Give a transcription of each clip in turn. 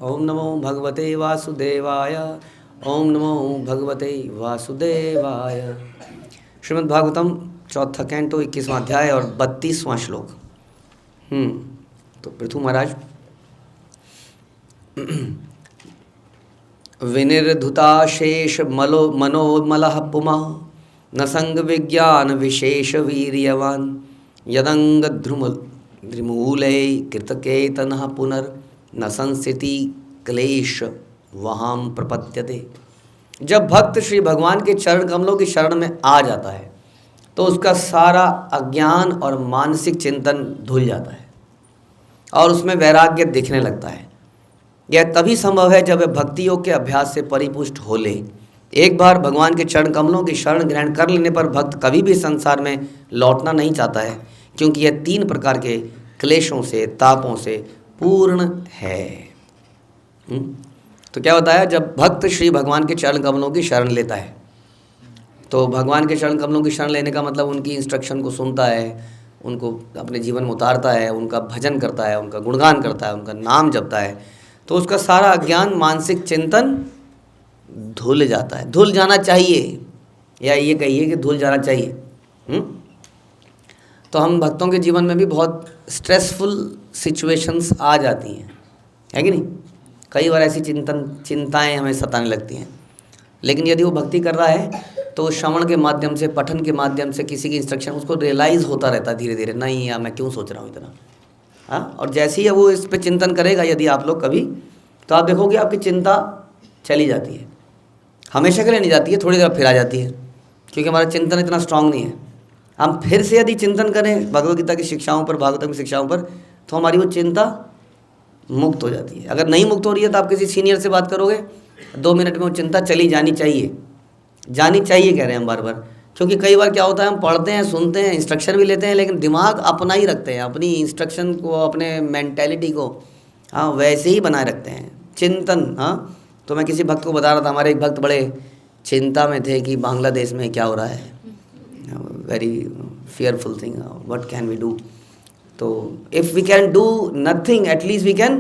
ओम नमो भगवते वासुदेवाय। ओम नमो भगवते वासुदेवाय। श्रीमद् भागवतम चौथा कैंटो 21वां अध्याय और 32वां श्लोक। तो पृथु महाराज, विनिर्धुता शेष मनोमलः पुमः न संग विज्ञान विशेष वीर्यवान यदंग ध्रुमूले कृतकेतनः पुनर् न संस्थिति क्लेश वहां प्रपद्यते। जब भक्त श्री भगवान के चरण कमलों की शरण में आ जाता है तो उसका सारा अज्ञान और मानसिक चिंतन धुल जाता है और उसमें वैराग्य दिखने लगता है। यह तभी संभव है जब वह भक्ति योग के अभ्यास से परिपुष्ट हो ले। एक बार भगवान के चरण कमलों की शरण ग्रहण कर लेने पर भक्त कभी भी संसार में लौटना नहीं चाहता है, क्योंकि यह 3 प्रकार के क्लेशों से, तापों से पूर्ण है। तो क्या होता है, जब भक्त श्री भगवान के चरण कमलों की शरण लेता है तो भगवान के चरण कमलों की शरण लेने का मतलब उनकी इंस्ट्रक्शन को सुनता है, उनको अपने जीवन में उतारता है, उनका भजन करता है, उनका गुणगान करता है, उनका नाम जपता है, तो उसका सारा अज्ञान मानसिक चिंतन धुल जाता है। धुल जाना चाहिए, या ये कहिए कि धुल जाना चाहिए। तो हम भक्तों के जीवन में भी बहुत स्ट्रेसफुल सिचुएशंस आ जाती हैं, है कि नहीं। कई बार ऐसी चिंताएं हमें सताने लगती हैं, लेकिन यदि वो भक्ति कर रहा है तो श्रवण के माध्यम से, पठन के माध्यम से, किसी की इंस्ट्रक्शन उसको रियलाइज़ होता रहता है धीरे धीरे, नहीं यार मैं क्यों सोच रहा हूँ इतना। हाँ, और जैसे ही वो इस पर चिंतन करेगा यदि आप लोग कभी, तो आप देखोगे आपकी चिंता चली जाती है। हमेशा के लिए नहीं जाती है, थोड़ी देर फिर आ जाती है, क्योंकि हमारा चिंतन इतना स्ट्रांग नहीं है। हम फिर से यदि चिंतन करें भगवद गीता की शिक्षाओं पर, भागवतम की शिक्षाओं पर, तो हमारी वो चिंता मुक्त हो जाती है। अगर नहीं मुक्त हो रही है तो आप किसी सीनियर से बात करोगे, 2 मिनट में वो चिंता चली जानी चाहिए। जानी चाहिए कह रहे हैं हम बार बार, क्योंकि कई बार क्या होता है, हम पढ़ते हैं, सुनते हैं, इंस्ट्रक्शन भी लेते हैं, लेकिन दिमाग अपना ही रखते हैं, अपनी इंस्ट्रक्शन को, अपने मेंटेलिटी को हाँ वैसे ही बनाए रखते हैं। चिंतन, हाँ, तो मैं किसी भक्त को बता रहा था, हमारे एक भक्त बड़े चिंता में थे कि बांग्लादेश में क्या हो रहा है, very fearful thing, what can we do. तो if we can do nothing, at least we can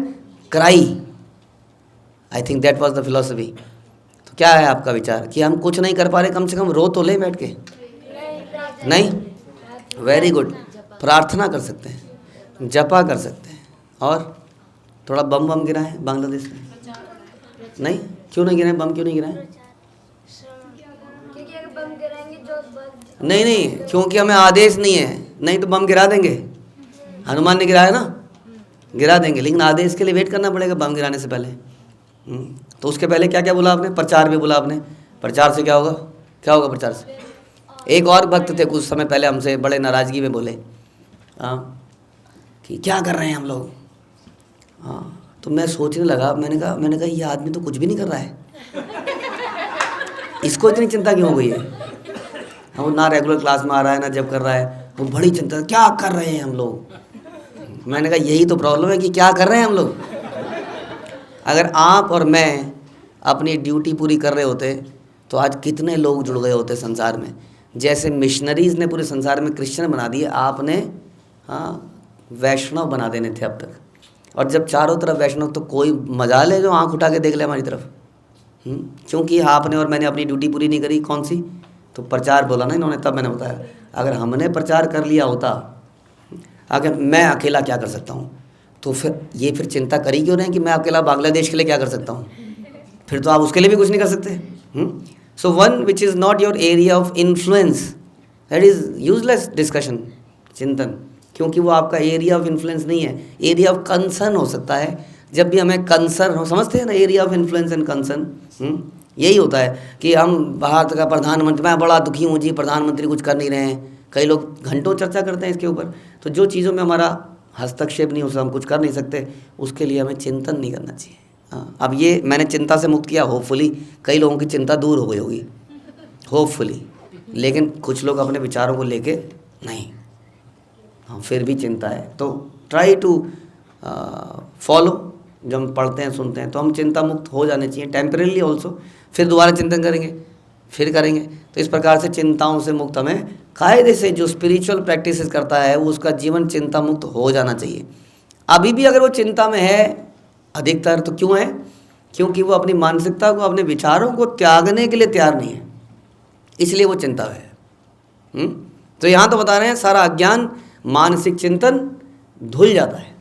cry. I think that was the philosophy. तो क्या है आपका विचार कि हम कुछ नहीं कर पा रहे, कम से कम रो तो ले बैठ के, नहीं, वेरी गुड, प्रार्थना कर सकते हैं, जपा कर सकते हैं, और थोड़ा बम बम गिरा है बांग्लादेश में, नहीं, क्यों नहीं गिराए, बम क्यों नहीं गिराए? नहीं, क्योंकि हमें आदेश नहीं है, नहीं तो बम गिरा देंगे। हनुमान ने गिराया ना, गिरा देंगे, लेकिन आदेश के लिए वेट करना पड़ेगा बम गिराने से पहले। तो उसके पहले क्या क्या बोला आपने? प्रचार भी बोला आपने। प्रचार से क्या होगा? क्या होगा प्रचार से? एक और भक्त थे कुछ समय पहले हमसे बड़े नाराज़गी में बोले, हाँ, कि क्या कर रहे हैं हम लोग। हाँ, तो मैं सोचने लगा, मैंने कहा ये आदमी तो कुछ भी नहीं कर रहा है, इसको इतनी चिंता क्यों हो गई है। हाँ, वो ना रेगुलर क्लास में आ रहा है, ना जब कर रहा है, वो बड़ी चिंता, क्या कर रहे हैं हम लोग। मैंने कहा यही तो प्रॉब्लम है कि क्या कर रहे हैं हम लोग। अगर आप और मैं अपनी ड्यूटी पूरी कर रहे होते तो आज कितने लोग जुड़ गए होते संसार में। जैसे मिशनरीज़ ने पूरे संसार में क्रिश्चियन बना दिए, आपने हाँ वैष्णव बना देने थे अब तक। और जब चारों तरफ वैष्णव, तो कोई मजाल है जो आंख उठा के देख ले हमारी तरफ। क्योंकि आपने और मैंने अपनी ड्यूटी पूरी नहीं करी। कौन सी? तो प्रचार बोला ना इन्होंने, तब मैंने बताया। अगर हमने प्रचार कर लिया होता, अगर मैं अकेला क्या कर सकता हूँ, तो फिर चिंता करी क्यों नहीं कि मैं अकेला बांग्लादेश के लिए क्या कर सकता हूँ। फिर तो आप उसके लिए भी कुछ नहीं कर सकते। So one which is not your area of influence, that is useless discussion, चिंतन, क्योंकि वो आपका एरिया ऑफ इन्फ्लुएंस नहीं है। एरिया ऑफ कंसर्न हो सकता है। जब भी हमें कंसर्न हो, समझते हैं ना, area of influence and concern, यही होता है कि हम भारत का प्रधानमंत्री, मैं बड़ा दुखी हूँ जी, प्रधानमंत्री कुछ कर नहीं रहे हैं। कई लोग घंटों चर्चा करते हैं इसके ऊपर। तो जो चीज़ों में हमारा हस्तक्षेप नहीं हो सकता, हम कुछ कर नहीं सकते, उसके लिए हमें चिंतन नहीं करना चाहिए। हाँ, अब ये मैंने चिंता से मुक्त किया, होपफुली कई लोगों की चिंता दूर हो गई होगी, होपफुली। लेकिन कुछ लोग अपने विचारों को लेके नहीं, हाँ फिर भी चिंता है। तो ट्राई टू फॉलो, जब हम पढ़ते हैं, सुनते हैं, तो हम चिंता मुक्त हो जाने चाहिए टेम्परेली ऑल्सो। फिर दोबारा चिंतन करेंगे, फिर करेंगे। तो इस प्रकार से चिंताओं से मुक्त हमें कायदे से, जो स्पिरिचुअल प्रैक्टिसेस करता है, वो उसका जीवन चिंता मुक्त हो जाना चाहिए। अभी भी अगर वो चिंता में है अधिकतर तो क्यों है? क्योंकि वो अपनी मानसिकता को, अपने विचारों को त्यागने के लिए तैयार नहीं है, इसलिए वो चिंता है। तो यहाँ तो बता रहे हैं सारा अज्ञान, मानसिक चिंतन धुल जाता है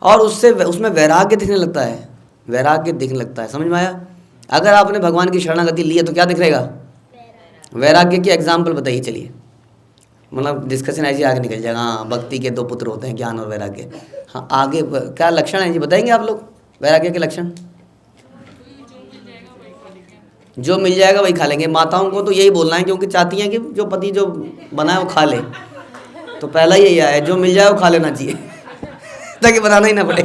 और उसमें वैराग्य दिखने लगता है, वैराग्य दिखने लगता है। समझ में आया? अगर आपने भगवान की शरणागति ली है तो क्या दिख रहेगा? वैराग्य की एग्जाम्पल बताइए चलिए, मतलब डिस्कशन ऐसे आगे निकल जाएगा। हाँ, भक्ति के दो पुत्र होते हैं, ज्ञान और वैराग्य। हाँ, आगे क्या लक्षण है जी, बताएंगे आप लोग वैराग्य के लक्षण? जो मिल जाएगा वही खा लेंगे। माताओं को तो यही बोलना है, क्योंकि चाहती हैं कि जो पति जो बनाए वो खा ले। तो पहला यही आया है, जो मिल जाए वो खा लेना चाहिए ताकि बनाना ही ना पड़े।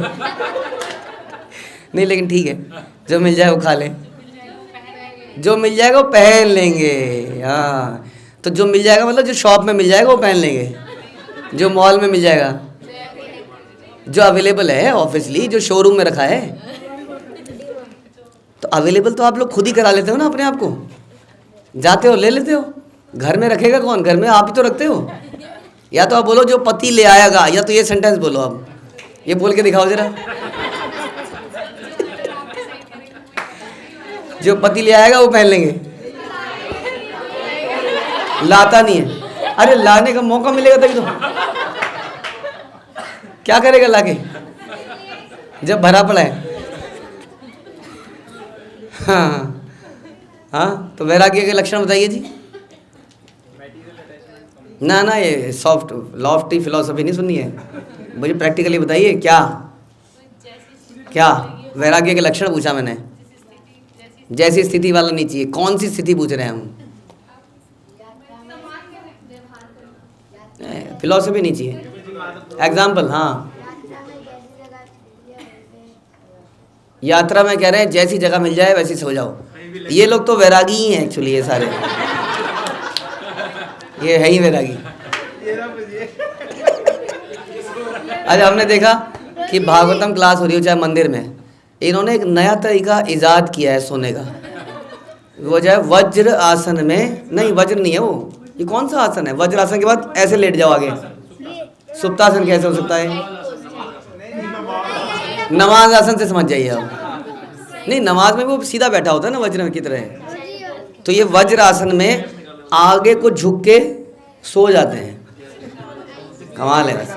नहीं, लेकिन ठीक है, जो मिल जाए वो खा लें, जो मिल जाएगा वो पहन लेंगे। हाँ, तो जो मिल जाएगा मतलब जो शॉप में मिल जाएगा वो पहन लेंगे, जो मॉल में मिल जाएगा, जो अवेलेबल है ऑब्वियसली, जो शोरूम में रखा है। तो अवेलेबल तो आप लोग खुद ही करा लेते हो ना अपने आप को, जाते हो ले लेते हो। घर में रखेगा कौन? घर में आप ही तो रखते हो। या तो आप बोलो जो पति ले आएगा, या तो ये सेंटेंस बोलो, आप ये बोल के दिखाओ जरा। जो पति ले आएगा वो पहन लेंगे, लाता नहीं है। अरे लाने का मौका मिलेगा तभी तो। क्या करेगा लाके जब भरा पड़ा है? हाँ हाँ, तो वैराग्य के लक्षण बताइए जी। ना ना, ये सॉफ्ट लॉफ्टी फिलॉसफी नहीं सुननी है, मुझे प्रैक्टिकली बताइए क्या क्या वैराग्य के लक्षण पूछा मैंने। जैसी स्थिति वाला नहीं चाहिए। कौन सी स्थिति पूछ रहे हैं हम? फिलॉसफी नहीं चाहिए। एग्जाम्पल, हाँ, यात्रा में कह रहे हैं जैसी जगह मिल जाए वैसी सो जाओ। ये लोग तो वैरागी ही हैं एक्चुअली, ये सारे ये है ही वैरागी। आज हमने देखा कि भागवतम क्लास हो रही हो चाहे मंदिर में, इन्होंने एक नया तरीका इजाद किया है सोने का। वो जो है वज्र आसन में, नहीं वज्र नहीं है वो, ये कौन सा आसन है? वज्र आसन के बाद ऐसे लेट जाओ आगे। सुप्तासन कैसे हो सकता है? नमाज आसन से समझ जाइए आप। नहीं, नमाज में वो सीधा बैठा होता है ना वज्र की तरह। तो ये वज्र आसन में आगे को झुक के सो जाते हैं। कमाल है वैसे।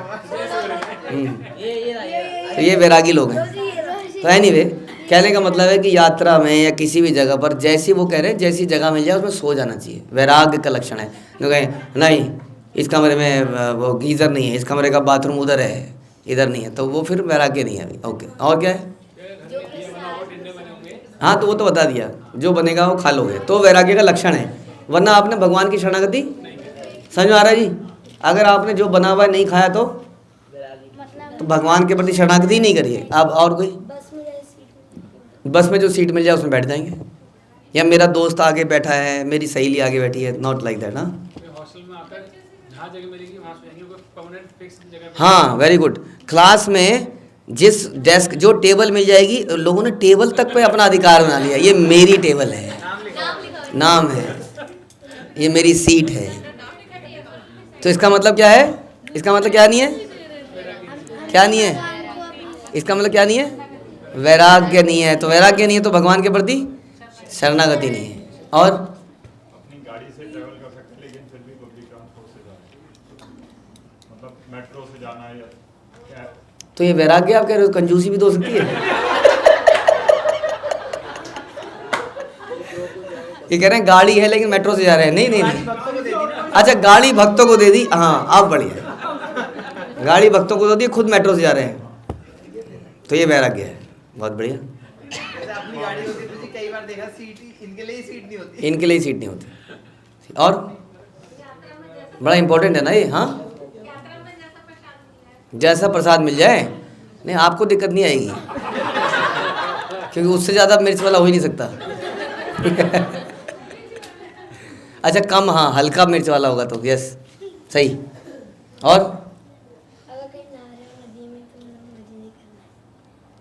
तो ये वैरागी लोग हैं। तो एनीवे, कहने का मतलब है कि यात्रा में या किसी भी जगह पर जैसी वो कह रहे हैं जैसी जगह मिल जाए उसमें सो जाना चाहिए। वैराग्य का लक्षण है। जो कहें नहीं इस कमरे में वो गीज़र नहीं है, इस कमरे का बाथरूम उधर है, इधर नहीं है, तो वो फिर वैराग्य नहीं है अभी। ओके, और क्या है? हाँ, तो वो तो बता दिया, जो बनेगा वो खा लोगे, तो वैराग्य का लक्षण है। वरना आपने भगवान की शरणागति, समझ में आ रहा है जी? अगर आपने जो बना हुआ नहीं खाया तो भगवान के प्रति शरणागति ही नहीं करिए। अब और कोई बस में जो सीट मिल जाए उसमें बैठ जाएंगे, या मेरा दोस्त आगे बैठा है, मेरी सहेली आगे बैठी है, नॉट लाइक दैट। हाँ, वेरी गुड। क्लास में जिस डेस्क जो टेबल मिल जाएगी, लोगों ने टेबल तक पे अपना अधिकार बना लिया। ये मेरी टेबल है, नाम है, ये मेरी सीट है। तो इसका मतलब क्या है? इसका मतलब क्या नहीं है? क्या नहीं है? इसका मतलब क्या नहीं है? वैराग्य नहीं है। तो वैराग्य नहीं है तो भगवान के प्रति शरणागति नहीं है। और अपनी गाड़ी से ट्रैवल कर सकते हैं, लेकिन फिर भी पब्लिक ट्रांसपोर्ट से जाना, मतलब मेट्रो से जाना है या क्या? तो ये वैराग्य आप कह रहे हो? कंजूसी भी तो हो सकती है। ये कह रहे हैं गाड़ी है लेकिन मेट्रो से जा रहे हैं। नहीं नहीं नहीं, अच्छा गाड़ी भक्तों को दे दी, हाँ आप बढ़िया, गाड़ी भक्तों को दे दी, खुद मेट्रो से जा रहे हैं, तो ये वैराग्य है। बहुत बढ़िया। अपनी गाड़ी होती है तो कई बार देखा सीट इनके लिए ही सीट नहीं होती, इनके लिए सीट नहीं होती। और बड़ा इंपॉर्टेंट है ना ये। हाँ, जैसा प्रसाद मिल जाए, नहीं आपको दिक्कत नहीं आएगी, क्योंकि उससे ज़्यादा मिर्च वाला हो ही नहीं सकता। अच्छा कम, हाँ हल्का मिर्च वाला होगा तो यस, सही। और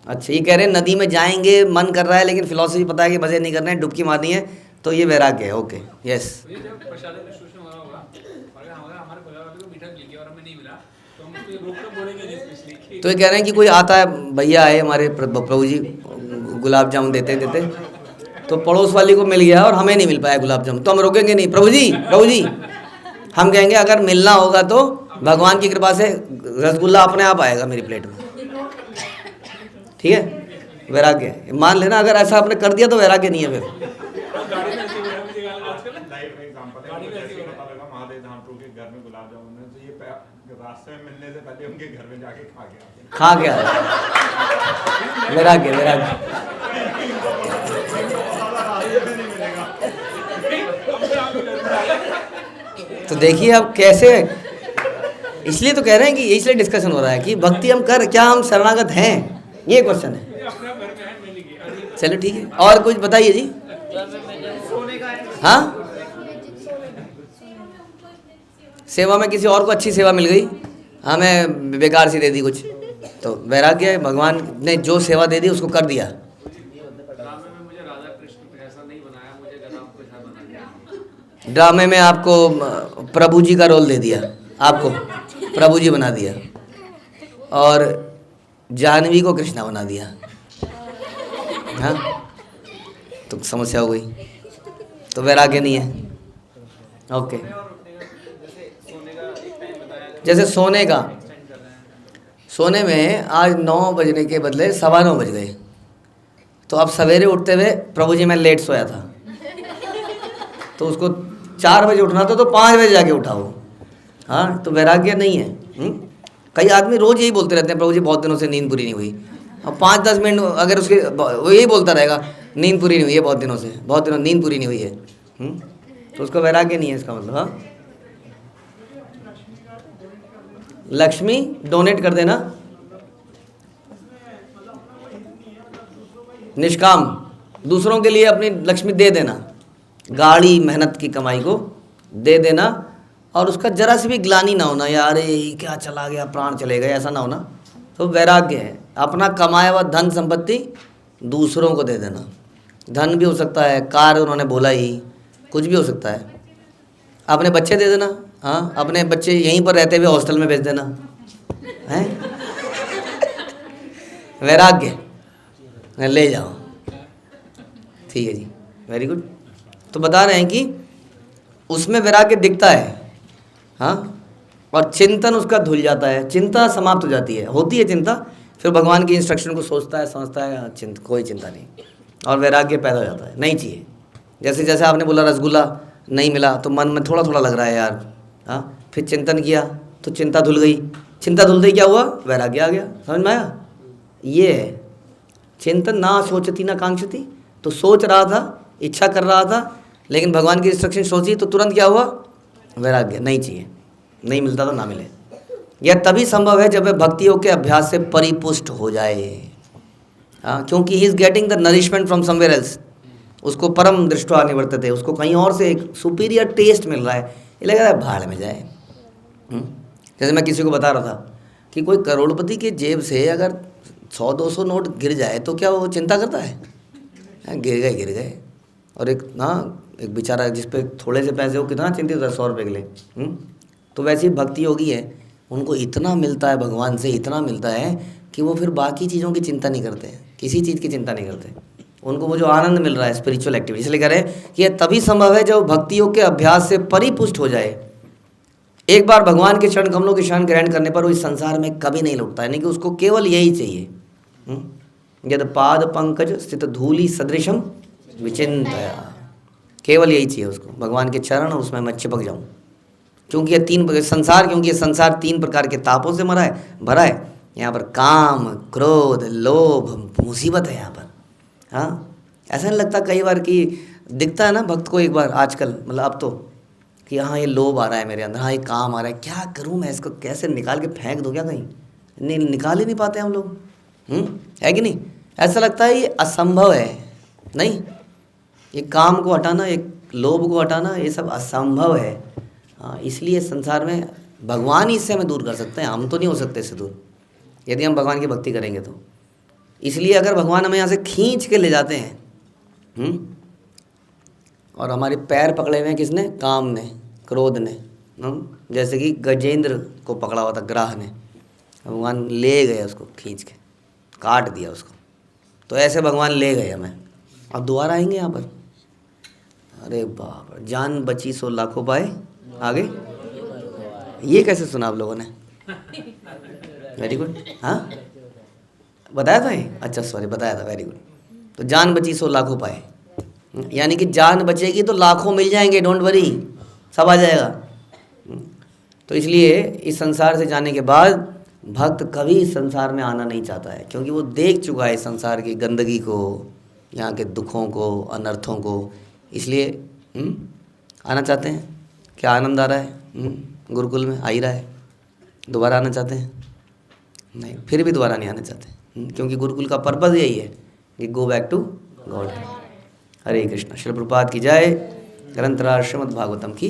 अच्छा, ये कह रहे हैं नदी में जाएंगे, मन कर रहा है, लेकिन फिलॉसफी पता है कि मज़े नहीं करना है, डुबकी मारनी है, तो ये वैराग्य है। Okay, yes. तो ये कह रहे हैं कि कोई आता है, भैया आए हमारे प्रभु जी, गुलाब जामुन देते देते, तो पड़ोस वाली को मिल गया और हमें नहीं मिल पाया गुलाब जामुन, तो हम रोकेंगे नहीं, प्रभु जी प्रभु जी। हम कहेंगे अगर मिलना होगा तो भगवान की कृपा से रसगुल्ला अपने आप आएगा मेरी प्लेट में। ठीक है, वैराग्य मान लेना, अगर ऐसा आपने कर दिया तो वैराग्य नहीं है फिर। लाइव एग्जांपल है, मुझे ऐसे पता लगा महादेव धाम टू के घर में गुलाब जामुन है, तो ये रास्ते में मिलने से पहले उनके घर में जाके खा गया। वैराग्य वैराग्य। तो देखिए अब कैसे, इसलिए तो कह रहे हैं कि इसलिए डिस्कशन हो रहा है कि भक्ति हम कर, क्या हम शरणागत हैं, ये क्वेश्चन है। चलो ठीक है, और कुछ बताइए जी। हाँ, सेवा में किसी और को अच्छी सेवा मिल गई, हमें बेकार सी दे दी कुछ, तो वैराग्य, भगवान ने जो सेवा दे दी उसको कर दिया। ड्रामे में आपको प्रभु जी का रोल दे दिया, आपको प्रभु जी बना दिया, और जाह्नवी को कृष्णा बना दिया। हाँ, तो समस्या हो गई, तो वैराग्य नहीं है। ओके, जैसे सोने का, सोने में आज 9 बजने के बदले 9:15 बज गए, तो अब सवेरे उठते हुए प्रभु जी मैं लेट सोया था, तो उसको 4 बजे उठना था तो 5 बजे जाके उठा वो। हाँ, तो वैराग्य नहीं है। कई आदमी रोज़ यही बोलते रहते हैं, प्रभु जी बहुत दिनों से नींद पूरी नहीं हुई। अब 5-10 मिनट अगर उसके, वो यही बोलता रहेगा नींद पूरी नहीं हुई है बहुत दिनों से, बहुत दिनों नींद पूरी नहीं हुई है, तो उसको वैराग्य नहीं है इसका मतलब। हाँ, लक्ष्मी डोनेट कर देना, निष्काम, दूसरों के लिए अपनी लक्ष्मी दे देना, गाढ़ी मेहनत की कमाई को दे देना, और उसका जरा सी भी ग्लानि ना होना, यार ये क्या चला गया, प्राण चले गए, ऐसा ना होना, तो वैराग्य है। अपना कमाया हुआ धन संपत्ति दूसरों को दे देना, धन भी हो सकता है, कार उन्होंने बोला ही, कुछ भी हो सकता है। अपने बच्चे दे देना, हाँ, अपने बच्चे यहीं पर रहते हुए हॉस्टल में भेज देना, हैं वैराग्य, ले जाओ। ठीक है जी, वेरी गुड। तो बता रहे हैं कि उसमें वैराग्य दिखता है, हाँ, और चिंतन उसका धुल जाता है, चिंता समाप्त हो जाती है, होती है चिंता, फिर भगवान की इंस्ट्रक्शन को सोचता है, समझता है, कोई चिंता नहीं, और वैराग्य पैदा हो जाता है, नहीं चाहिए। जैसे जैसे आपने बोला रसगुल्ला नहीं मिला तो मन में थोड़ा थोड़ा लग रहा है यार, हाँ, फिर चिंतन किया तो चिंता धुल गई, चिंता धुलते ही क्या हुआ, वैराग्य आ गया। समझ में आया? ये है चिंतन, ना सोचती ना कांक्षती, तो सोच रहा था, इच्छा कर रहा था, लेकिन भगवान की इंस्ट्रक्शन सोची तो तुरंत क्या हुआ, वैराग्य। नहीं चाहिए, नहीं मिलता तो ना मिले। यह तभी संभव है जब वह भक्तियों के अभ्यास से परिपुष्ट हो जाए, हाँ, क्योंकि he is getting the nourishment from somewhere else, उसको परम दृष्टवा निवर्तते, उसको कहीं और से एक सुपीरियर टेस्ट मिल रहा है, ये लग रहा है भाड़ में जाए। जैसे मैं किसी को बता रहा था कि कोई करोड़पति के जेब से अगर 100-200 नोट गिर जाए तो क्या वो चिंता करता है? गिर गए। और एक एक बेचारा जिस पे थोड़े से पैसे हो कितना चिंतित होता है 100 रुपये के लिए। तो वैसे ही भक्ति योगी है, उनको इतना मिलता है भगवान से, इतना मिलता है कि वो फिर बाकी चीज़ों की चिंता नहीं करते, किसी चीज़ की चिंता नहीं करते। उनको वो जो आनंद मिल रहा है स्पिरिचुअल एक्टिविटी, इसलिए कह रहे हैं कि यह तभी संभव है जब भक्तियों के अभ्यास से परिपुष्ट हो जाए। एक बार भगवान के चरण कमलों की शरण ग्रहण करने पर वो इस संसार में कभी नहीं लौटता, यानी कि उसको केवल यही चाहिए, यद पाद पंकज स्थित धूलि सदृशम विचिंतया, केवल यही चाहिए उसको, भगवान के चरण, और उसमें मैं चिपक जाऊँ। क्योंकि ये क्योंकि ये संसार 3 प्रकार के तापों से भरा है। यहाँ पर काम, क्रोध, लोभ, मुसीबत है यहाँ पर। हाँ, ऐसा नहीं लगता कई बार कि दिखता है ना भक्त को एक बार आजकल, मतलब अब तो, कि हाँ ये लोभ आ रहा है मेरे अंदर, हाँ ये काम आ रहा है, क्या करूँ मैं इसको, कैसे निकाल के फेंक दूँ क्या कहीं? नहीं, निकाल ही नहीं पाते हम लोग, है कि नहीं? ऐसा लगता है ये असंभव है। नहीं, ये काम को हटाना, एक लोभ को हटाना, ये सब असंभव है। हाँ, इसलिए संसार में भगवान ही इससे हमें दूर कर सकते हैं, हम तो नहीं हो सकते इससे दूर, यदि हम भगवान की भक्ति करेंगे तो। इसलिए अगर भगवान हमें यहाँ से खींच के ले जाते हैं, और हमारे पैर पकड़े हुए हैं किसने? काम ने, क्रोध ने, जैसे कि गजेंद्र को पकड़ा हुआ था ग्राह ने, भगवान ले गए उसको खींच के, काट दिया उसको। तो ऐसे भगवान ले गए हमें, अब दोबारा आएंगे यहाँ पर। अरे बाप रे, जान बची सो लाखों पाए, आगे ये कैसे सुना आप लोगों ने? Very good. हाँ बताया था ये, अच्छा सॉरी बताया था, वेरी गुड। तो जान बची सो लाखों पाए, यानी कि जान बचेगी तो लाखों मिल जाएंगे, डोंट वरी, सब आ जाएगा। तो इसलिए इस संसार से जाने के बाद भक्त कभी इस संसार में आना नहीं चाहता है, क्योंकि वो देख चुका है इस संसार की गंदगी को, यहाँ के दुखों को, अनर्थों को। इसलिए आना चाहते हैं। क्या आनंद आ रहा है गुरुकुल में, आ ही रहा है। दोबारा आना चाहते हैं? नहीं, फिर भी दोबारा नहीं आना चाहते, क्योंकि गुरुकुल का पर्पज़ यही है कि गो बैक टू गॉड। हरे कृष्णा। श्रील प्रभुपाद की जय। ग्रंथराज श्रीमद् भागवतम की